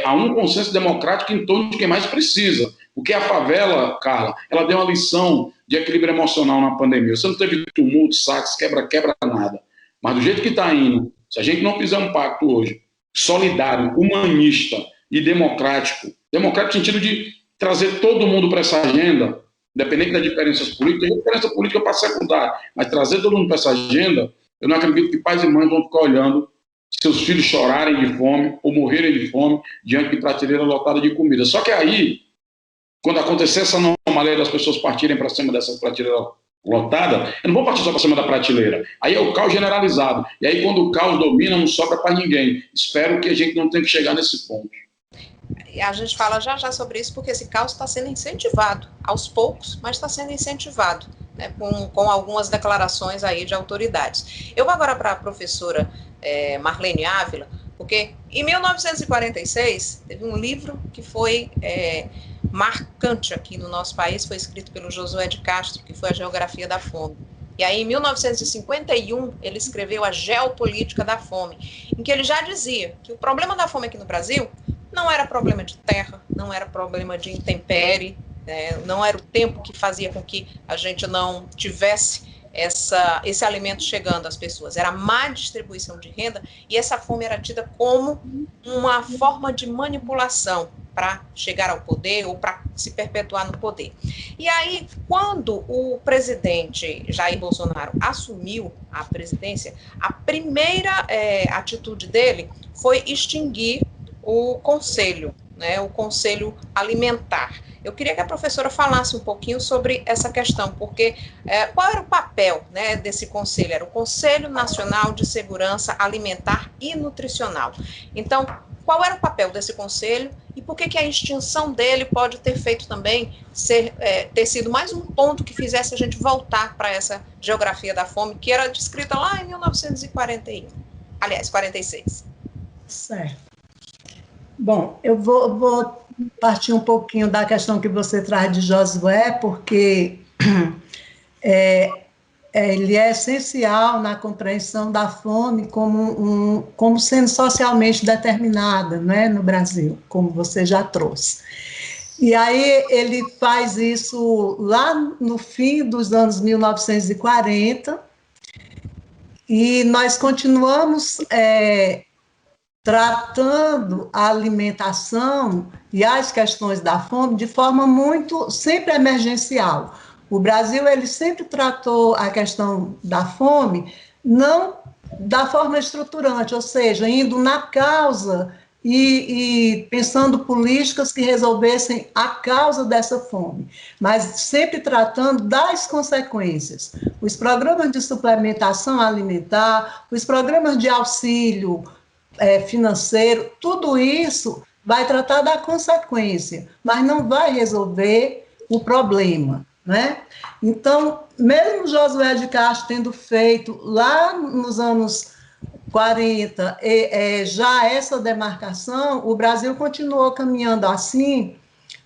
a um consenso democrático em torno de quem mais precisa. Porque a favela, Carla, ela deu uma lição de equilíbrio emocional na pandemia. Você não teve tumulto, saques, quebra-quebra, nada. Mas do jeito que está indo, se a gente não fizer um pacto hoje solidário, humanista e democrático no sentido de trazer todo mundo para essa agenda, independente das diferenças políticas, tem diferença política para secundária, mas trazer todo mundo para essa agenda, eu não acredito que pais e mães vão ficar olhando seus filhos chorarem de fome ou morrerem de fome diante de prateleira lotada de comida. Só que aí, quando acontecer essa anomalia das pessoas partirem para cima dessa prateleira lotada, eu não vou partir só para cima da prateleira. Aí é o caos generalizado. E aí, quando o caos domina, não sobra para ninguém. Espero que a gente não tenha que chegar nesse ponto. E a gente fala já sobre isso, porque esse caos está sendo incentivado, aos poucos, mas está sendo incentivado, né, com algumas declarações aí de autoridades. Eu vou agora para a professora Marlene Ávila, porque em 1946 teve um livro que foi marcante aqui no nosso país, foi escrito pelo Josué de Castro, que foi a Geografia da Fome. E aí, em 1951, ele escreveu A Geopolítica da Fome, em que ele já dizia que o problema da fome aqui no Brasil não era problema de terra, não era problema de intempérie, não era o tempo que fazia com que a gente não tivesse esse alimento chegando às pessoas, era a má distribuição de renda, e essa fome era tida como uma forma de manipulação para chegar ao poder ou para se perpetuar no poder. E aí, quando o presidente Jair Bolsonaro assumiu a presidência, a primeira atitude dele foi extinguir o conselho, né, o Conselho Alimentar. Eu queria que a professora falasse um pouquinho sobre essa questão, porque qual era o papel, né, desse conselho? Era o Conselho Nacional de Segurança Alimentar e Nutricional. Então, qual era o papel desse conselho e por que a extinção dele pode ter feito também ter sido mais um ponto que fizesse a gente voltar para essa geografia da fome, que era descrita lá em 1941, aliás, 46. Certo. Bom, eu vou partir um pouquinho da questão que você traz de Josué, porque ele é essencial na compreensão da fome como sendo socialmente determinada, né, no Brasil, como você já trouxe. E aí ele faz isso lá no fim dos anos 1940, e nós continuamos tratando a alimentação e as questões da fome de forma sempre emergencial. O Brasil, ele sempre tratou a questão da fome não da forma estruturante, ou seja, indo na causa e pensando políticas que resolvessem a causa dessa fome, mas sempre tratando das consequências. Os programas de suplementação alimentar, os programas de auxílio financeiro, tudo isso vai tratar da consequência, mas não vai resolver o problema, né? Então, mesmo Josué de Castro tendo feito lá nos anos 40 já essa demarcação, o Brasil continuou caminhando assim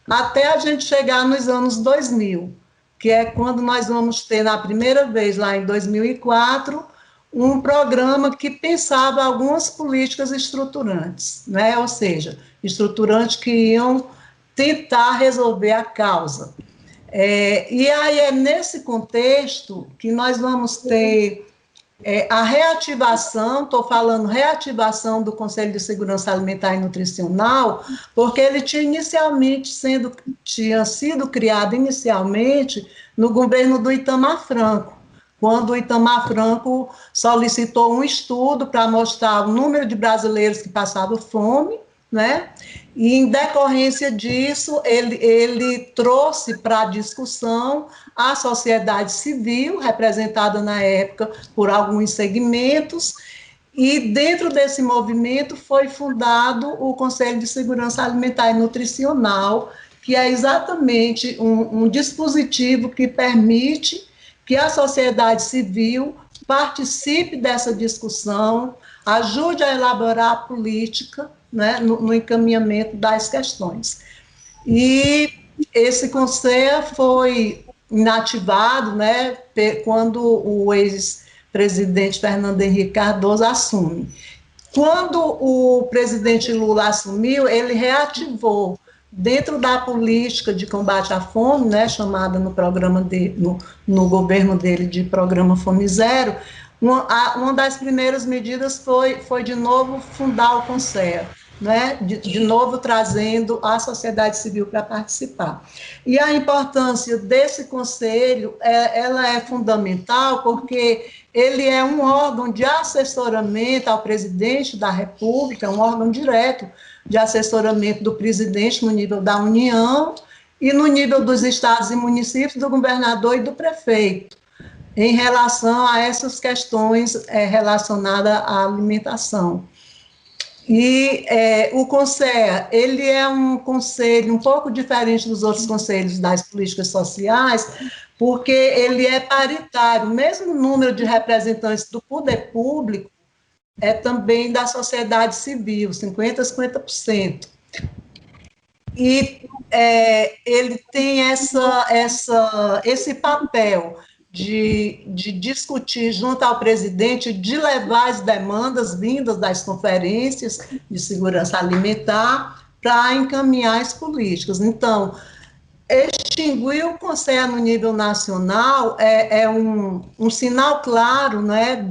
até a gente chegar nos anos 2000, que é quando nós vamos ter, na primeira vez, lá em 2004, um programa que pensava algumas políticas estruturantes, né? Ou seja, estruturantes que iam tentar resolver a causa. E aí é nesse contexto que nós vamos ter a reativação, estou falando reativação do Conselho de Segurança Alimentar e Nutricional, porque ele tinha sido criado inicialmente no governo do Itamar Franco, quando o Itamar Franco solicitou um estudo para mostrar o número de brasileiros que passavam fome, né? E, em decorrência disso, ele trouxe para a discussão a sociedade civil, representada na época por alguns segmentos, e dentro desse movimento foi fundado o Conselho de Segurança Alimentar e Nutricional, que é exatamente um dispositivo que permite que a sociedade civil participe dessa discussão, ajude a elaborar a política, né, no encaminhamento das questões. E esse conselho foi inativado, né, quando o ex-presidente Fernando Henrique Cardoso assume. Quando o presidente Lula assumiu, ele reativou, dentro da política de combate à fome, né, chamada no programa no governo dele de Programa Fome Zero, uma das primeiras medidas foi de novo fundar o Conselho, né, de novo trazendo a sociedade civil para participar. E a importância desse conselho, ela é fundamental porque ele é um órgão de assessoramento ao presidente da República, um órgão direto de assessoramento do presidente no nível da União, e no nível dos estados e municípios, do governador e do prefeito, em relação a essas questões relacionadas à alimentação. E o CONSEA, ele é um conselho um pouco diferente dos outros conselhos das políticas sociais, porque ele é paritário, o mesmo número de representantes do poder público é também da sociedade civil, 50% a 50%. E ele tem esse papel de discutir junto ao presidente, de levar as demandas vindas das conferências de segurança alimentar para encaminhar as políticas. Então, extinguir o CONSEA no nível nacional é um sinal claro, né,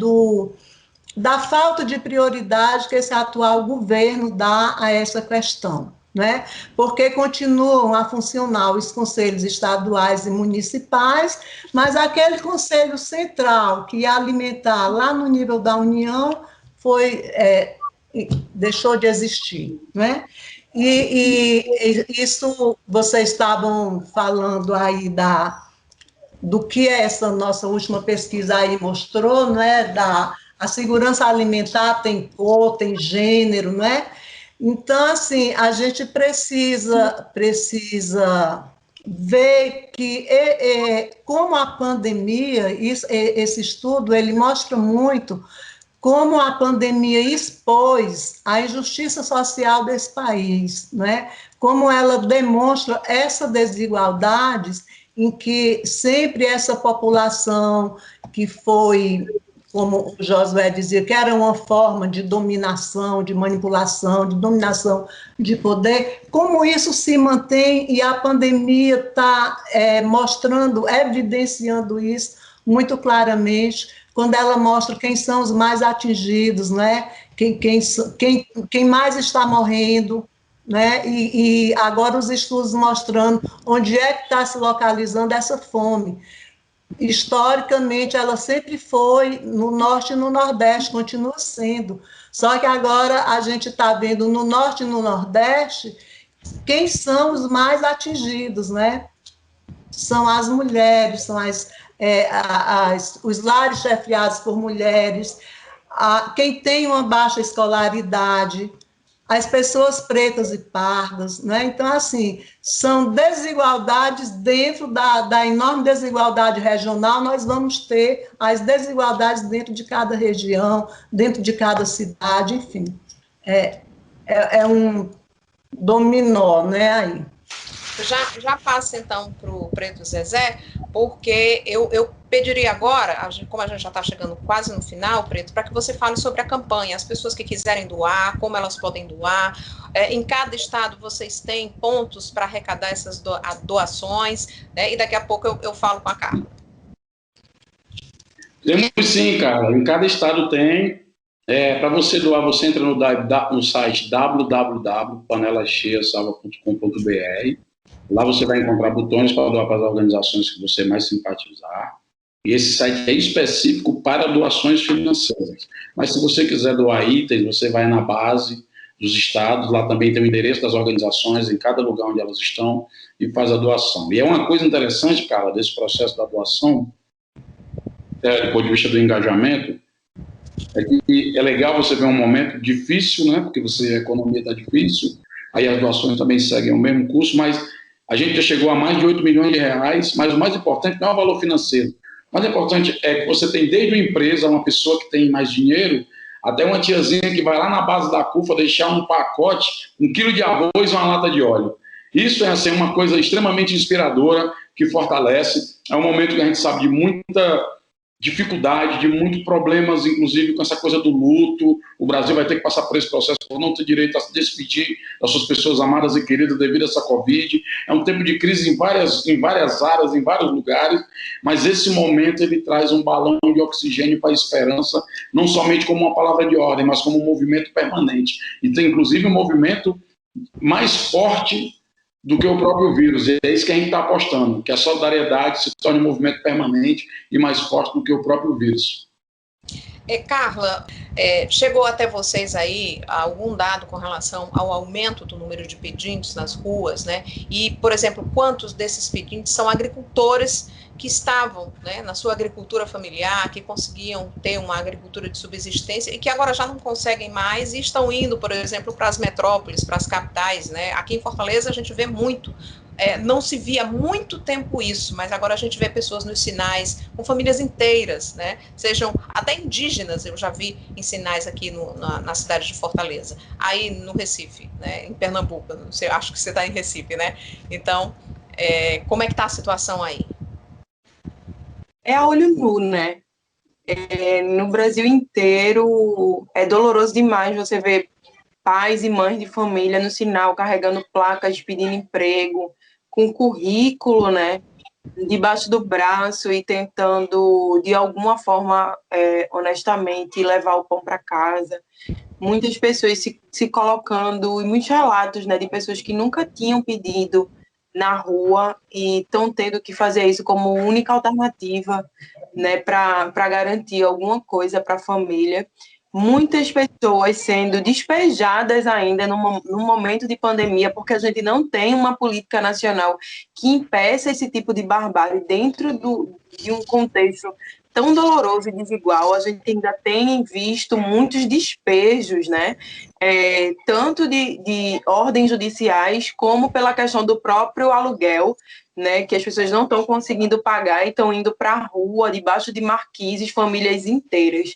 da falta de prioridade que esse atual governo dá a essa questão, né? Porque continuam a funcionar os conselhos estaduais e municipais, mas aquele conselho central que ia alimentar lá no nível da União deixou de existir, né? E isso vocês estavam falando aí do que essa nossa última pesquisa aí mostrou, né? A segurança alimentar tem cor, tem gênero, né? Então, assim, a gente precisa ver que, como a pandemia, esse estudo, ele mostra muito como a pandemia expôs a injustiça social desse país, né? Como ela demonstra essas desigualdades em que sempre essa população que foi, como o Josué dizia, que era uma forma de dominação, de manipulação, de dominação de poder, como isso se mantém e a pandemia está mostrando, evidenciando isso muito claramente, quando ela mostra quem são os mais atingidos, né? Quem mais está morrendo, né? E agora os estudos mostrando onde é que está se localizando essa fome. Historicamente, ela sempre foi no Norte e no Nordeste, continua sendo. Só que agora a gente está vendo no Norte e no Nordeste quem são os mais atingidos, né? São as mulheres, são os lares chefiados por mulheres, quem tem uma baixa escolaridade, as pessoas pretas e pardas, né? Então, assim, são desigualdades dentro da enorme desigualdade regional, nós vamos ter as desigualdades dentro de cada região, dentro de cada cidade, enfim. É um dominó, né, aí. Já passa, então, para o Preto Zezé, porque eu pediria agora, como a gente já está chegando quase no final, Preto, para que você fale sobre a campanha, as pessoas que quiserem doar, como elas podem doar. Em cada estado vocês têm pontos para arrecadar essas doações, né? E daqui a pouco eu falo com a Carla. Temos sim, Carla. Em cada estado tem. Para você doar, você entra no site www.panelacheia.com.br. Lá você vai encontrar botões para doar para as organizações que você mais simpatizar. E esse site é específico para doações financeiras. Mas se você quiser doar itens, você vai na base dos estados, lá também tem o endereço das organizações, em cada lugar onde elas estão, e faz a doação. E é uma coisa interessante, cara, desse processo da doação, do ponto de vista do engajamento, é que é legal você ver um momento difícil, né? Porque a economia está difícil, aí as doações também seguem o mesmo curso, mas a gente já chegou a mais de 8 milhões de reais, mas o mais importante não é o valor financeiro. O mais importante é que você tem desde uma empresa, uma pessoa que tem mais dinheiro, até uma tiazinha que vai lá na base da CUFA deixar um pacote, 1 quilo de arroz e uma lata de óleo. Isso é assim, uma coisa extremamente inspiradora, que fortalece. É um momento que a gente sabe de muita dificuldade, de muitos problemas, inclusive com essa coisa do luto. O Brasil vai ter que passar por esse processo por não ter direito a se despedir das suas pessoas amadas e queridas devido a essa Covid. É um tempo de crise em várias áreas, em vários lugares, mas esse momento ele traz um balão de oxigênio para a esperança, não somente como uma palavra de ordem, mas como um movimento permanente. E tem, inclusive, um movimento mais forte do que o próprio vírus. E é isso que a gente está apostando, que a solidariedade se torne um movimento permanente e mais forte do que o próprio vírus. Carla, chegou até vocês aí algum dado com relação ao aumento do número de pedintes nas ruas, né? E, por exemplo, quantos desses pedintes são agricultores que estavam, né, na sua agricultura familiar, que conseguiam ter uma agricultura de subsistência e que agora já não conseguem mais e estão indo, por exemplo, para as metrópoles, para as capitais, né? Aqui em Fortaleza a gente vê muito. Não se via há muito tempo isso, mas agora a gente vê pessoas nos sinais, com famílias inteiras, né? Sejam até indígenas, eu já vi em sinais aqui na cidade de Fortaleza. Aí no Recife, né? Em Pernambuco, não sei, acho que você está em Recife, né? Então, como é que está a situação aí? É a olho nu, né? No Brasil inteiro é doloroso demais você ver pais e mães de família no sinal carregando placas pedindo emprego, com currículo, né, debaixo do braço e tentando de alguma forma, honestamente, levar o pão para casa. Muitas pessoas se colocando, e muitos relatos, né, de pessoas que nunca tinham pedido na rua e estão tendo que fazer isso como única alternativa, né, para garantir alguma coisa para a família. Muitas pessoas sendo despejadas ainda no momento de pandemia, porque a gente não tem uma política nacional que impeça esse tipo de barbárie dentro de um contexto tão doloroso e desigual. A gente ainda tem visto muitos despejos, né? Tanto de ordens judiciais, como pela questão do próprio aluguel, né? Que as pessoas não estão conseguindo pagar e estão indo para a rua, debaixo de marquises, famílias inteiras.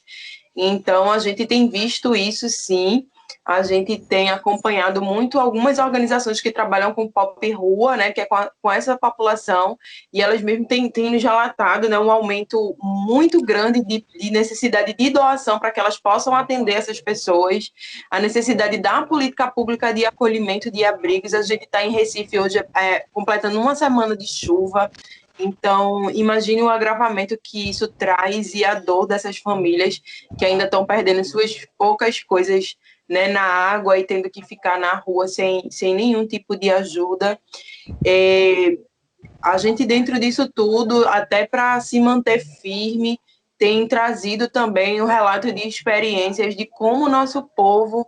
Então, a gente tem visto isso, sim. A gente tem acompanhado muito algumas organizações que trabalham com pop rua, né, que é com essa população, e elas mesmo têm nos relatado, né, um aumento muito grande de necessidade de doação para que elas possam atender essas pessoas, a necessidade da política pública de acolhimento de abrigos. A gente está em Recife hoje, completando uma semana de chuva. Então, imagine o agravamento que isso traz e a dor dessas famílias que ainda estão perdendo suas poucas coisas, né, na água e tendo que ficar na rua sem nenhum tipo de ajuda. A gente, dentro disso tudo, até para se manter firme, tem trazido também o relato de experiências de como o nosso povo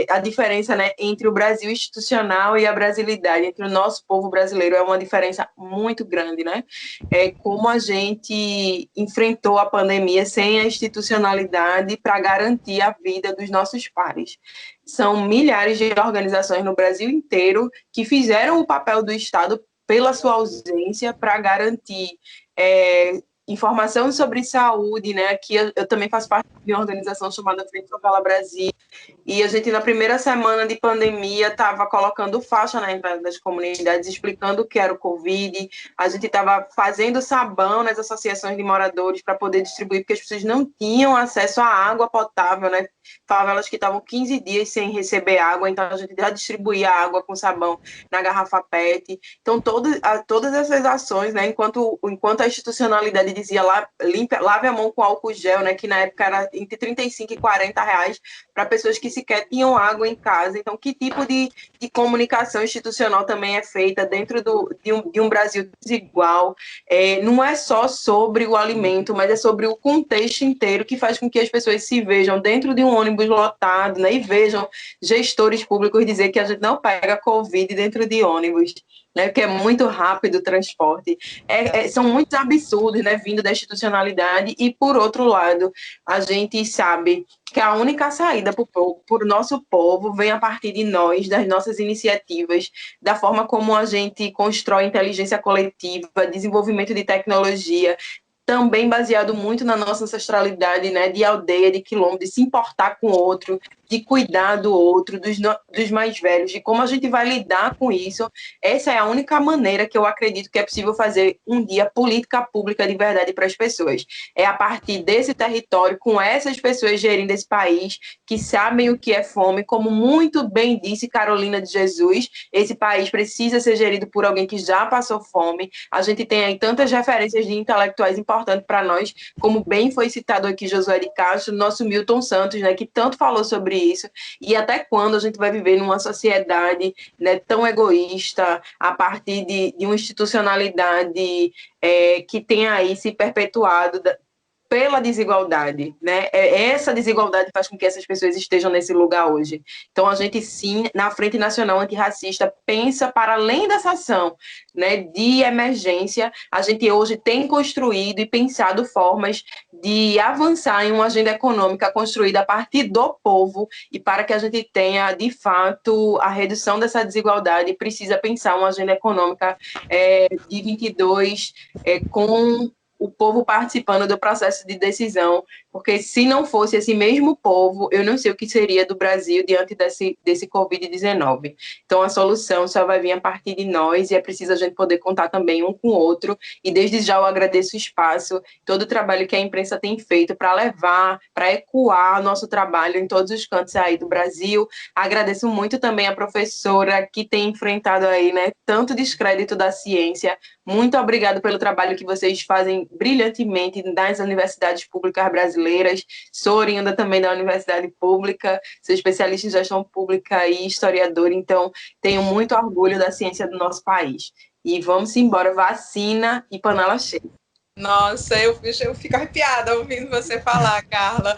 a diferença, né, entre o Brasil institucional e a brasilidade, entre o nosso povo brasileiro, é uma diferença muito grande, né? Como a gente enfrentou a pandemia sem a institucionalidade para garantir a vida dos nossos pares. São milhares de organizações no Brasil inteiro que fizeram o papel do Estado pela sua ausência para garantir informação sobre saúde, né? Aqui eu também faço parte de uma organização chamada Frente Favela Brasil, e a gente, na primeira semana de pandemia, estava colocando faixa na entrada das comunidades, explicando o que era o Covid. A gente estava fazendo sabão nas associações de moradores para poder distribuir, porque as pessoas não tinham acesso à água potável, né? Favelas que estavam 15 dias sem receber água, então a gente já distribuía água com sabão na garrafa PET. Então, todas essas ações, né, enquanto a institucionalidade dizia lave a mão com álcool gel, né, que na época era entre 35 e 40 reais para pessoas que sequer tinham água em casa. Então, que tipo de comunicação institucional também é feita dentro de um Brasil desigual? Não é só sobre o alimento, mas é sobre o contexto inteiro que faz com que as pessoas se vejam dentro de um ônibus lotado, né, e vejam gestores públicos dizer que a gente não pega Covid dentro de ônibus, né, que é muito rápido o transporte. São muitos absurdos, né, vindo da institucionalidade, e, por outro lado, a gente sabe que a única saída para o nosso povo vem a partir de nós, das nossas iniciativas, da forma como a gente constrói inteligência coletiva, desenvolvimento de tecnologia, também baseado muito na nossa ancestralidade, né, de aldeia, de quilombo, de se importar com o outro, de cuidar do outro, dos mais velhos, de como a gente vai lidar com isso. Essa é a única maneira que eu acredito que é possível fazer um dia política pública de verdade para as pessoas. É a partir desse território, com essas pessoas gerindo esse país, que sabem o que é fome, como muito bem disse Carolina de Jesus, esse país precisa ser gerido por alguém que já passou fome. A gente tem aí tantas referências de intelectuais importantes para nós, como bem foi citado aqui Josué de Castro, nosso Milton Santos, né, que tanto falou sobre isso. E até quando a gente vai viver numa sociedade, né, tão egoísta, a partir de uma institucionalidade que tem aí se perpetuado pela desigualdade, né? Essa desigualdade faz com que essas pessoas estejam nesse lugar hoje. Então, a gente, sim, na Frente Nacional Antirracista, pensa para além dessa ação, né, de emergência. A gente hoje tem construído e pensado formas de avançar em uma agenda econômica construída a partir do povo, e para que a gente tenha, de fato, a redução dessa desigualdade, precisa pensar uma agenda econômica de 22 com o povo participando do processo de decisão, porque se não fosse esse mesmo povo, eu não sei o que seria do Brasil diante desse Covid-19. Então, a solução só vai vir a partir de nós, e é preciso a gente poder contar também um com o outro, e desde já eu agradeço o espaço, todo o trabalho que a imprensa tem feito para levar, para ecoar nosso trabalho em todos os cantos aí do Brasil. Agradeço muito também a professora que tem enfrentado aí, né, tanto descrédito da ciência. Muito obrigada pelo trabalho que vocês fazem brilhantemente nas universidades públicas brasileiras. Sou oriunda também da universidade pública, sou especialista em gestão pública e historiadora, então tenho muito orgulho da ciência do nosso país. E vamos embora, vacina e panela cheia. Nossa, eu fico arrepiada ouvindo você falar, Carla.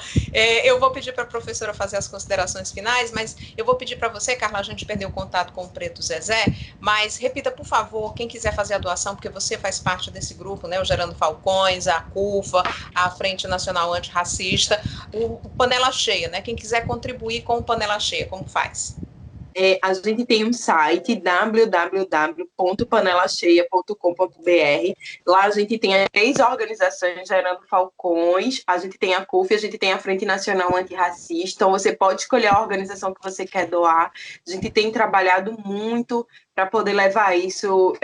Eu vou pedir para a professora fazer as considerações finais, mas eu vou pedir para você, Carla, a gente perdeu o contato com o Preto Zezé, mas repita, por favor, quem quiser fazer a doação, porque você faz parte desse grupo, né, o Gerando Falcões, a CUFA, a Frente Nacional Antirracista, o Panela Cheia, né, quem quiser contribuir com o Panela Cheia, como faz? A gente tem um site, www.panelacheia.com.br. Lá a gente tem 3 organizações gerando falcões, a gente tem a CUF, a gente tem a Frente Nacional Antirracista. Então você pode escolher a organização que você quer doar. A gente tem trabalhado muito para poder levar isso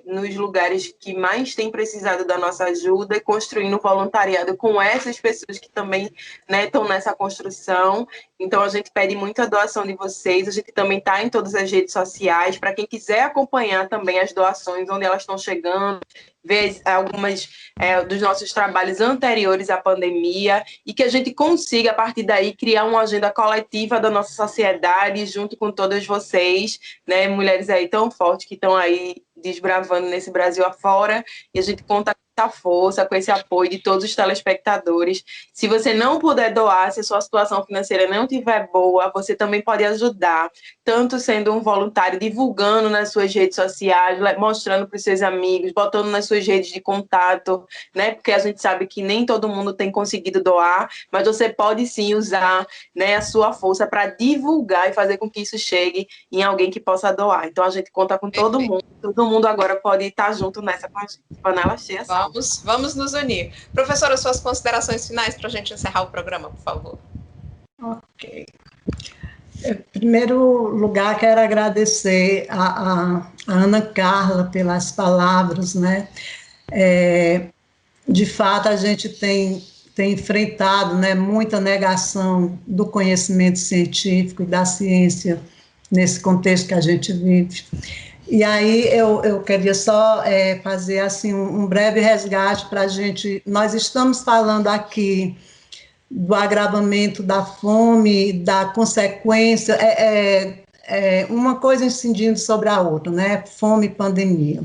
nos lugares que mais têm precisado da nossa ajuda, e construindo voluntariado com essas pessoas que também, né, estão nessa construção. Então, a gente pede muita doação de vocês. A gente também está em todas as redes sociais, para quem quiser acompanhar também as doações, onde elas estão chegando, ver algumas dos nossos trabalhos anteriores à pandemia, e que a gente consiga, a partir daí, criar uma agenda coletiva da nossa sociedade, junto com todas vocês, né, mulheres aí tão fortes que estão aí desbravando nesse Brasil afora, e a gente conta com essa força, com esse apoio de todos os telespectadores. Se você não puder doar, se a sua situação financeira não estiver boa, você também pode ajudar, tanto sendo um voluntário, divulgando nas suas redes sociais, mostrando para os seus amigos, botando nas suas redes de contato, né? Porque a gente sabe que nem todo mundo tem conseguido doar, mas você pode sim usar, né, a sua força para divulgar e fazer com que isso chegue em alguém que possa doar. Então a gente conta com todo mundo agora pode estar junto nessa panela cheia. Vamos nos unir. Professora, suas considerações finais para a gente encerrar o programa, por favor. Ok. Em primeiro lugar, quero agradecer a Ana Carla pelas palavras, né? De fato, a gente tem enfrentado, né, muita negação do conhecimento científico e da ciência nesse contexto que a gente vive. E aí eu queria só fazer assim um breve resgate para a gente. Nós estamos falando aqui do agravamento da fome, da consequência, uma coisa incidindo sobre a outra, né? Fome e pandemia.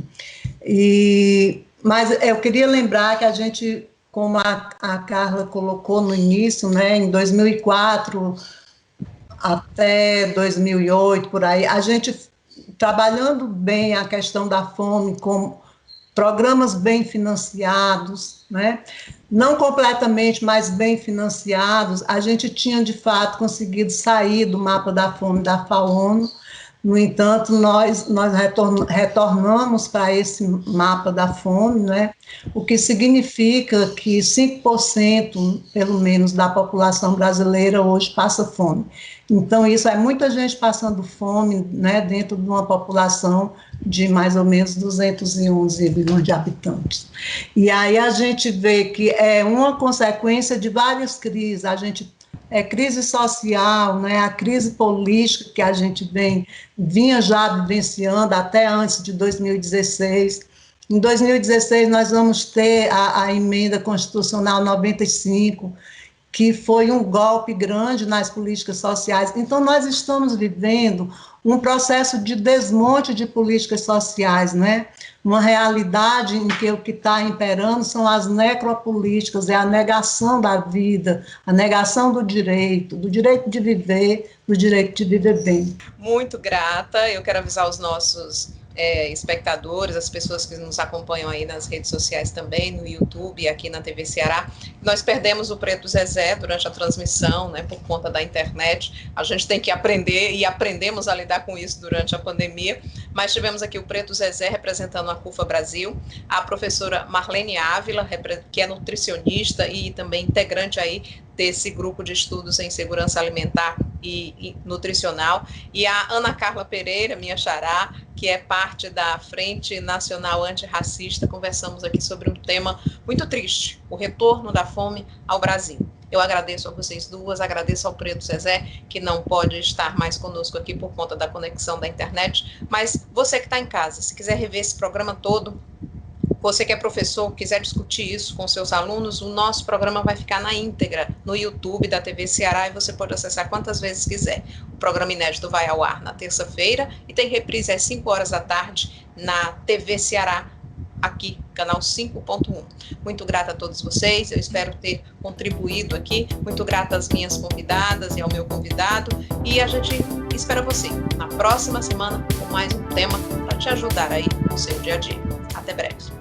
Mas eu queria lembrar que a gente, como a Carla colocou no início, né, em 2004 até 2008, por aí, a gente trabalhando bem a questão da fome, com programas bem financiados, né? Não completamente, mas bem financiados, a gente tinha, de fato, conseguido sair do mapa da fome da FAO. No entanto, nós retornamos para esse mapa da fome, né? O que significa que 5%, pelo menos, da população brasileira hoje passa fome. Então, isso é muita gente passando fome, né, dentro de uma população de mais ou menos 211 milhões de habitantes. E aí a gente vê que é uma consequência de várias crises. Crise social, né, a crise política que a gente vinha já vivenciando até antes de 2016. Em 2016, nós vamos ter a emenda constitucional 95, que foi um golpe grande nas políticas sociais. Então, nós estamos vivendo um processo de desmonte de políticas sociais, né? Uma realidade em que o que está imperando são as necropolíticas, é a negação da vida, a negação do direito de viver, do direito de viver bem. Muito grata, eu quero avisar os nossos espectadores, as pessoas que nos acompanham aí nas redes sociais também, no YouTube e aqui na TV Ceará. Nós perdemos o Preto Zezé durante a transmissão, né, por conta da internet. A gente tem que aprender e aprendemos a lidar com isso durante a pandemia, mas tivemos aqui o Preto Zezé representando a CUFA Brasil, a professora Marlene Ávila, que é nutricionista e também integrante aí desse grupo de estudos em segurança alimentar e nutricional, e a Ana Carla Pereira, minha xará, que é parte da Frente Nacional Antirracista. Conversamos aqui sobre um tema muito triste, o retorno da fome ao Brasil. Eu agradeço a vocês duas, agradeço ao Preto Zezé, que não pode estar mais conosco aqui por conta da conexão da internet, mas você que está em casa, se quiser rever esse programa todo, você que é professor, quiser discutir isso com seus alunos, o nosso programa vai ficar na íntegra no YouTube da TV Ceará e você pode acessar quantas vezes quiser. O programa inédito vai ao ar na terça-feira e tem reprise às 5 horas da tarde na TV Ceará, aqui, canal 5.1. Muito grata a todos vocês, eu espero ter contribuído aqui, muito grata às minhas convidadas e ao meu convidado, e a gente espera você na próxima semana com mais um tema para te ajudar aí no seu dia a dia. Até breve.